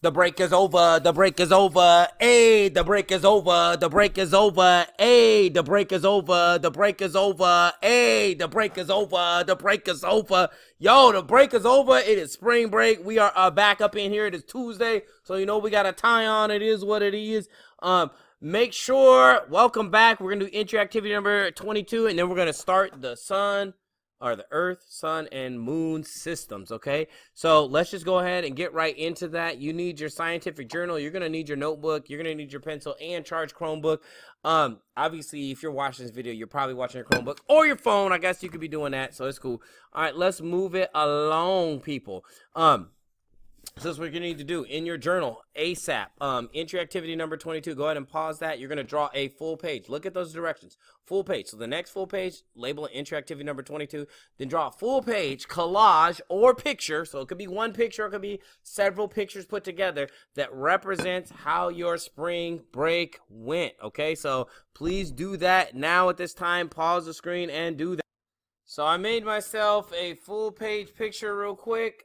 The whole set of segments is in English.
The break is over. The break is over. Hey, the break is over. The break is over. Hey, the break is over. The break is over. Hey, the break is over. The break is over. Yo, the break is over. It is spring break. We are back up in here. It is Tuesday, so you know we got a tie on. It is what it is. Make sure, welcome back. We're gonna do entry activity number 22, and then we're gonna start the sun. Or the Earth, Sun, and Moon systems, okay? So let's just go ahead and get right into that. You need your scientific journal. You're going to need your notebook. You're going to need your pencil and charge Chromebook. Obviously, if you're watching this video, you're probably watching your Chromebook or your phone. I guess you could be doing that, so it's cool. All right, let's move it along, people. So that's what you're going to need to do in your journal ASAP. Entry activity number 22. Go ahead and pause that. You're going to draw a full page. Look at those directions. Full page. So the next full page, label it entry activity number 22. Then draw a full page, collage, or picture. So it could be one picture. It could be several pictures put together that represents how your spring break went. Okay, so please do that now at this time. Pause the screen and do that. So I made myself a full page picture real quick.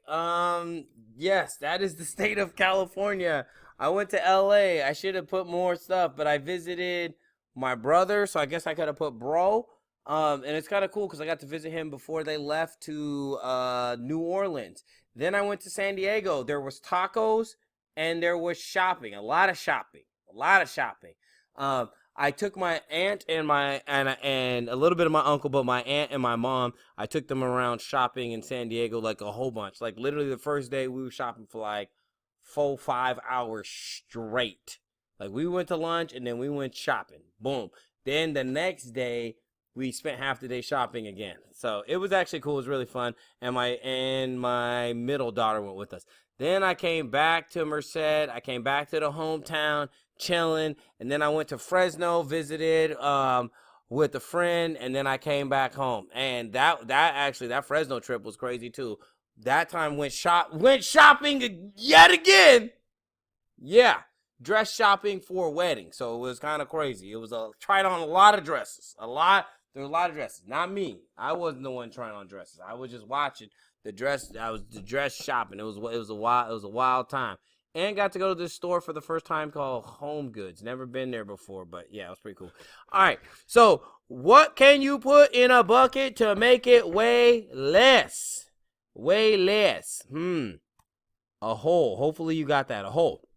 Yes, that is the state of California. I went to LA. I should have put more stuff, but I visited my brother, so I guess I could have put bro. And it's kind of cool because I got to visit him before they left to New Orleans. Then I went to San Diego. There was tacos and there was shopping. A lot of shopping. I took my aunt and and a little bit of my uncle, but my aunt and my mom, I took them around shopping in San Diego like a whole bunch. Like literally the first day we were shopping for like 4-5 hours straight. Like we went to lunch and then we went shopping. Boom. Then the next day we spent half the day shopping again. So it was actually cool. It was really fun. And my middle daughter went with us. Then I came back to Merced. I came back to the hometown, chilling, and then I went to Fresno, visited with a friend, and then I came back home. And that Fresno trip was crazy too. That time went shopping yet again. Yeah, dress shopping for a wedding. So it was kind of crazy. It was tried on a lot of dresses. There were a lot of dresses. Not me. I wasn't the one trying on dresses. I was just watching the dress. I was the dress shopping. It was a wild time. And got to go to this store for the first time called Home Goods. Never been there before, but yeah, it was pretty cool. All right, so what can you put in a bucket to make it weigh less? Weigh less. A hole. Hopefully you got that. A hole.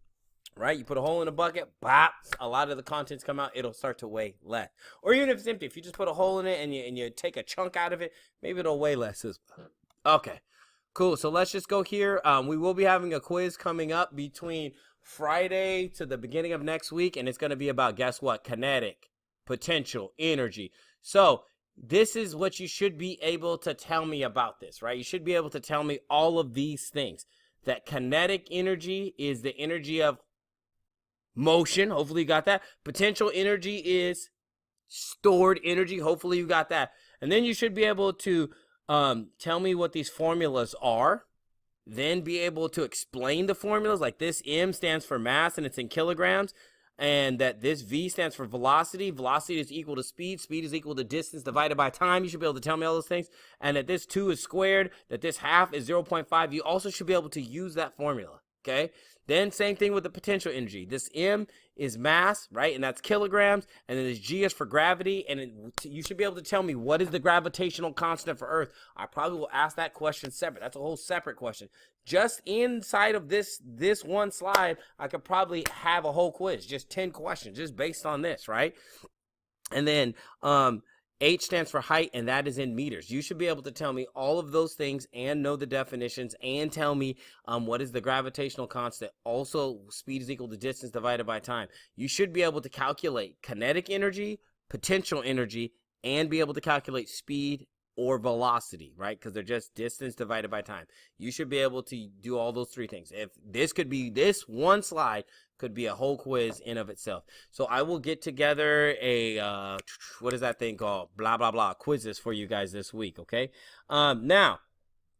Right? You put a hole in a bucket, bop, a lot of the contents come out, it'll start to weigh less. Or even if it's empty, if you just put a hole in it and you take a chunk out of it, maybe it'll weigh less. Okay. Cool, so let's just go here. We will be having a quiz coming up between Friday to the beginning of next week, and it's going to be about, guess what? Kinetic, potential, energy. So this is what you should be able to tell me about this, right? You should be able to tell me all of these things. That kinetic energy is the energy of motion. Hopefully you got that. Potential energy is stored energy. Hopefully you got that. And then you should be able to tell me what these formulas are, then be able to explain the formulas, like this M stands for mass and it's in kilograms, and that this V stands for velocity. Velocity is equal to speed. Speed is equal to distance divided by time. You should be able to tell me all those things. And that this 2 is squared, that this half is 0.5. You also should be able to use that formula, okay? Then same thing with the potential energy. This M is mass, right? And that's kilograms. And then this G is for gravity. And you should be able to tell me what is the gravitational constant for Earth. I probably will ask that question separate. That's a whole separate question. Just inside of this one slide, I could probably have a whole quiz, just 10 questions, just based on this, right? And then H stands for height, and that is in meters. You should be able to tell me all of those things and know the definitions and tell me what is the gravitational constant. Also, speed is equal to distance divided by time. You should be able to calculate kinetic energy, potential energy, and be able to calculate speed or velocity, right? Because they're just distance divided by time. You should be able to do all those three things. If this one slide could be a whole quiz in of itself. So I will get together a what is that thing called? Blah blah blah quizzes for you guys this week, okay? Now,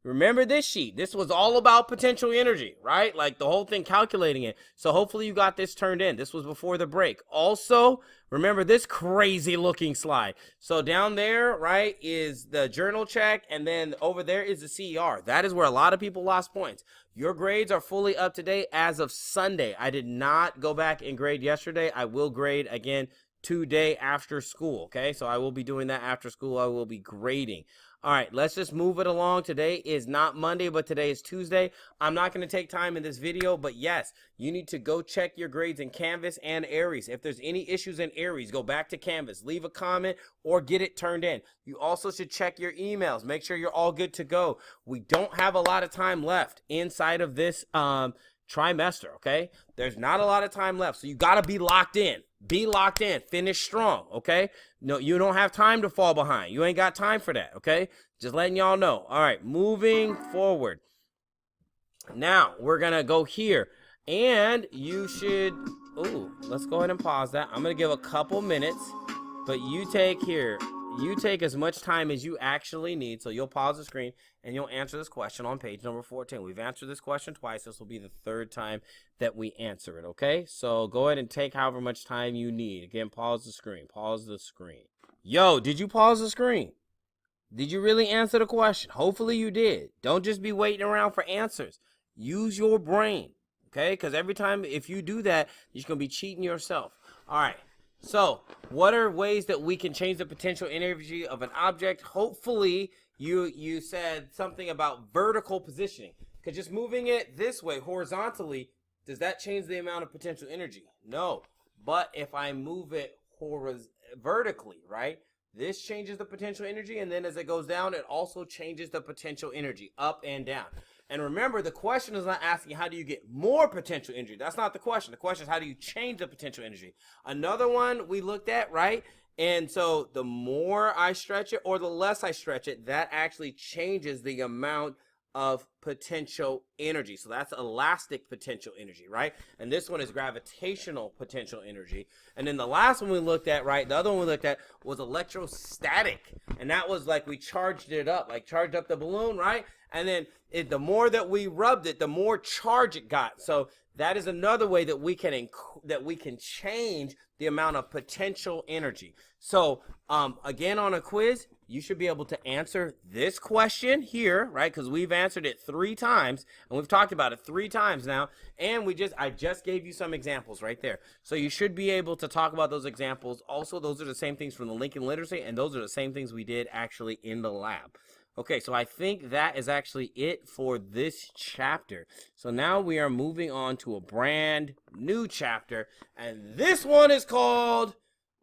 Remember this sheet. This was all about potential energy, right? Like the whole thing, calculating it. So hopefully you got this turned in. This was before the break. Also, remember this crazy looking slide. So down there, right, is the journal check, and then over there is the CER. That is where a lot of people lost points. Your grades are fully up to date as of Sunday. I did not go back and grade yesterday. I will grade again today after school, okay? So I will be doing that after school. I will be grading. All right, let's just move it along. Today is not Monday, but today is Tuesday. I'm not going to take time in this video, but yes, you need to go check your grades in Canvas and Aries. If there's any issues in Aries, go back to Canvas, leave a comment, or get it turned in. You also should check your emails. Make sure you're all good to go. We don't have a lot of time left inside of this trimester, okay? There's not a lot of time left, so you got to be locked in. Be locked in. Finish strong, okay? No, you don't have time to fall behind. You ain't got time for that, okay? Just letting y'all know. All right, moving forward. Now, we're going to go here, and you should... Ooh, let's go ahead and pause that. I'm going to give a couple minutes, but you take here... You take as much time as you actually need, so you'll pause the screen and you'll answer this question on page number 14. We've answered this question twice. This will be the third time that we answer it, okay? So go ahead and take however much time you need. Again, pause the screen. Pause the screen. Yo, did you pause the screen? Did you really answer the question? Hopefully you did. Don't just be waiting around for answers. Use your brain, okay? Because every time if you do that, you're going to be cheating yourself. All right. So, what are ways that we can change the potential energy of an object? Hopefully, you said something about vertical positioning. Because just moving it this way, horizontally, does that change the amount of potential energy? No. But if I move it vertically, right, this changes the potential energy. And then as it goes down, it also changes the potential energy up and down. And remember, the question is not asking how do you get more potential energy. That's not the question. The question is how do you change the potential energy. Another one we looked at, right? And so the more I stretch it or the less I stretch it, that actually changes the amount of potential energy. So that's elastic potential energy, right? And this one is gravitational potential energy. And then the last one we looked at, right, the other one we looked at was electrostatic. And that was like we charged it up, like charged up the balloon, right? And then the more that we rubbed it, the more charge it got. So that is another way that we can change the amount of potential energy. So again, on a quiz, you should be able to answer this question here, right? Because we've answered it 3 times, and we've talked about it 3 times now. And I just gave you some examples right there. So you should be able to talk about those examples. Also, those are the same things from the Lincoln Literacy, and those are the same things we did actually in the lab. Okay, so I think that is actually it for this chapter. So now we are moving on to a brand new chapter, and this one is called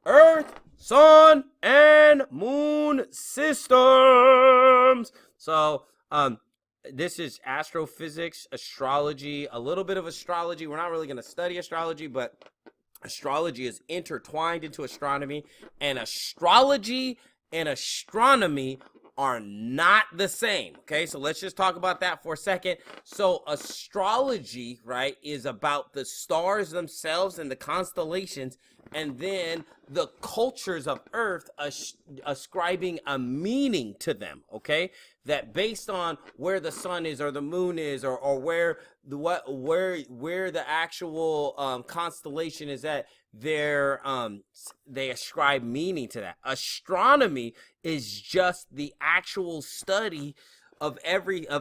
Earth, Sun, and Moon Systems. So this is astrophysics, astrology, a little bit of astrology. We're not really going to study astrology, but astrology is intertwined into astronomy, and astrology and astronomy are not the same. Okay, so let's just talk about that for a second. So astrology, right, is about the stars themselves and the constellations, and then the cultures of Earth ascribing a meaning to them. Okay, that based on where the sun is or the moon is, or where the actual constellation is at, they ascribe meaning to that. Astronomy is just the actual study of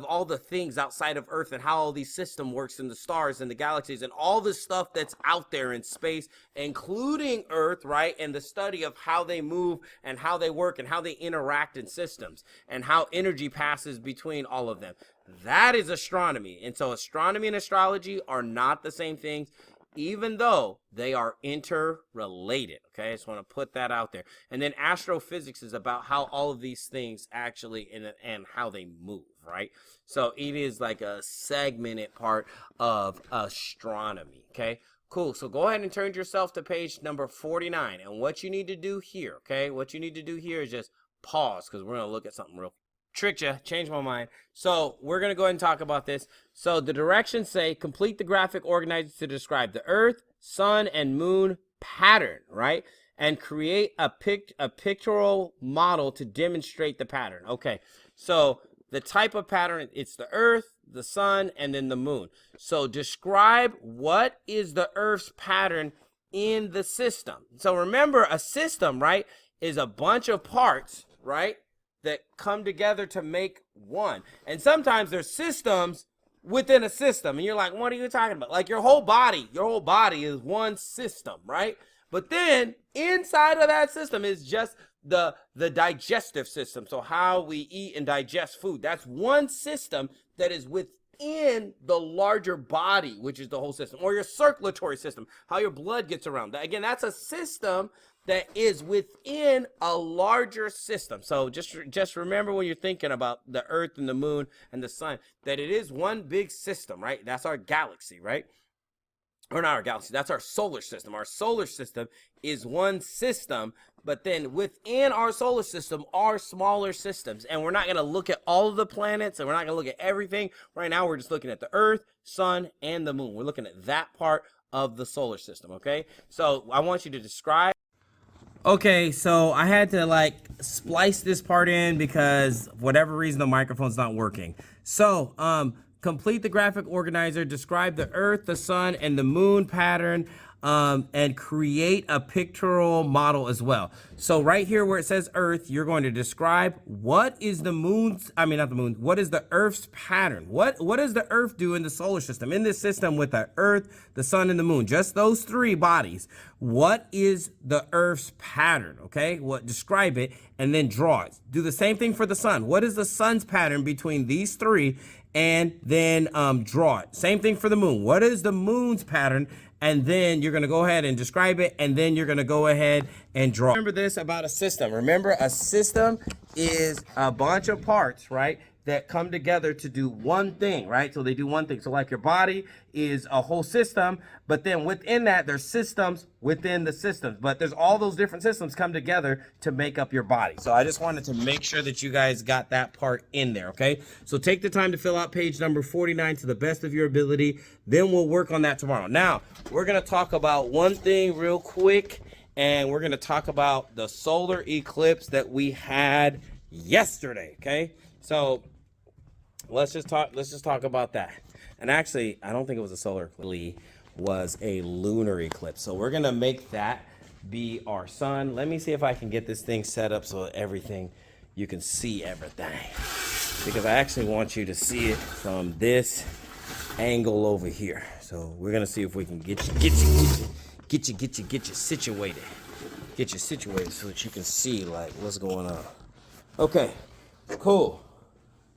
all the things outside of Earth and how all these system works, and the stars and the galaxies and all the stuff that's out there in space, including Earth, right? And the study of how they move and how they work and how they interact in systems and how energy passes between all of them. That is astronomy. And so astronomy and astrology are not the same things, even though they are interrelated. Okay, I just want to put that out there. And then astrophysics is about how all of these things actually and how they move, right? So it is like a segmented part of astronomy. Okay, cool. So go ahead and turn yourself to page number 49. And what you need to do here, okay, what you need to do here is just pause, because we're going to look at something real tricked you, changed my mind. So we're going to go ahead and talk about this. So the directions say complete the graphic organizer to describe the Earth, Sun, and Moon pattern, right? And create a pictorial model to demonstrate the pattern. Okay, so the type of pattern, it's the earth, the sun, and then the moon. So describe what is the earth's pattern in the system. So remember, a system, right, is a bunch of parts, right, that come together to make one. And sometimes there's systems within a system, and you're like, what are you talking about? Like your whole body is one system, right? But then inside of that system is just the digestive system. So how we eat and digest food, that's one system that is within the larger body, which is the whole system. Or your circulatory system, how your blood gets around. Again, that's a system that is within a larger system. So just remember when you're thinking about the earth and the moon and the sun, that it is one big system, right? That's our galaxy, right? Or not our galaxy, that's our solar system. Our solar system is one system, but then within our solar system are smaller systems. And we're not going to look at all of the planets, and we're not going to look at everything. Right now, we're just looking at the earth, sun, and the moon. We're looking at that part of the solar system, okay? So I want you to describe. Okay, so I had to like splice this part in because for whatever reason the microphone's not working. So complete the graphic organizer, describe the earth, the sun, and the moon pattern, and create a pictorial model as well. So right here where it says earth, you're going to describe what is the moon's, not the moon, what is the earth's pattern? What does the earth do in the solar system? In this system with the earth, the sun, and the moon, just those three bodies, what is the earth's pattern, okay? Describe it and then draw it. Do the same thing for the sun. What is the sun's pattern between these three? And then draw it. Same thing for the moon. What is the moon's pattern? And then you're going to go ahead and describe it, and then you're going to go ahead and draw. Remember this about a system. Remember, a system is a bunch of parts, right, that come together to do one thing, right? So they do one thing. So like your body is a whole system, but then within that, there's systems within the systems. But there's all those different systems come together to make up your body. So I just wanted to make sure that you guys got that part in there, okay? So take the time to fill out page number 49 to the best of your ability. Then we'll work on that tomorrow. Now, we're going to talk about one thing real quick, and we're going to talk about the solar eclipse that we had yesterday, okay? So let's just talk about that. And actually, I don't think it was a solar eclipse, it was a lunar eclipse. So we're gonna make that be our sun. Let me see if I can get this thing set up so everything, you can see everything. Because I actually want you to see it from this angle over here. So we're gonna see if we can get you situated. Get you situated so that you can see like what's going on. Okay, cool.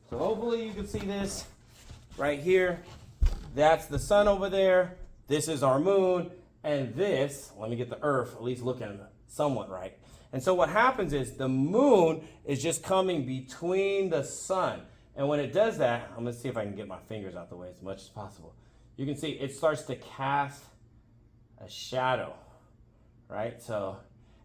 So hopefully you can see this right here. That's the sun over there. This is our moon. And this, let me get the earth at least looking somewhat right. And so what happens is the moon is just coming between the sun. And when it does that, I'm gonna see if I can get my fingers out the way as much as possible. You can see it starts to cast a shadow, right? So,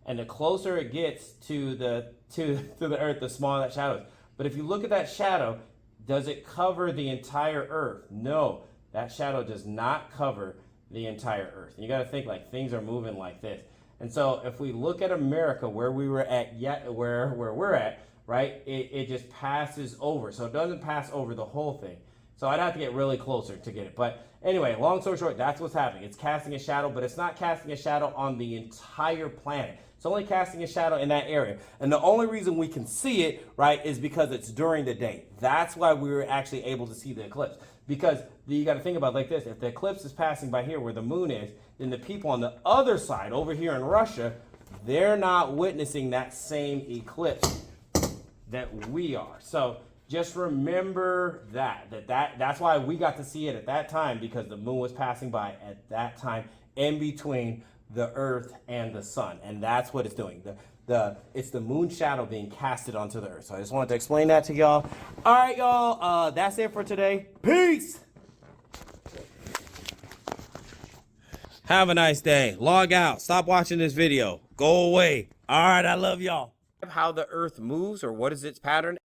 and the closer it gets to the earth, the smaller that shadow is. But if you look at that shadow, does it cover the entire earth? No, that shadow does not cover the entire earth. And you got to think like things are moving like this. And so if we look at America, where we were at, where we're at, right, it just passes over. So it doesn't pass over the whole thing. So I'd have to get really closer to get it. But anyway, long story short, that's what's happening. It's casting a shadow, but it's not casting a shadow on the entire planet. It's only casting a shadow in that area. And the only reason we can see it, right, is because it's during the day. That's why we were actually able to see the eclipse. Because you got to think about it like this. If the eclipse is passing by here where the moon is, then the people on the other side, over here in Russia, they're not witnessing that same eclipse that we are. So just remember that's why we got to see it at that time, because the moon was passing by at that time in between the earth and the sun. And that's what it's doing. It's the moon shadow being casted onto the earth. So I just wanted to explain that to y'all. All right, y'all, that's it for today. Peace. Have a nice day. Log out. Stop watching this video. Go away. All right, I love y'all. How the earth moves, or what is its pattern?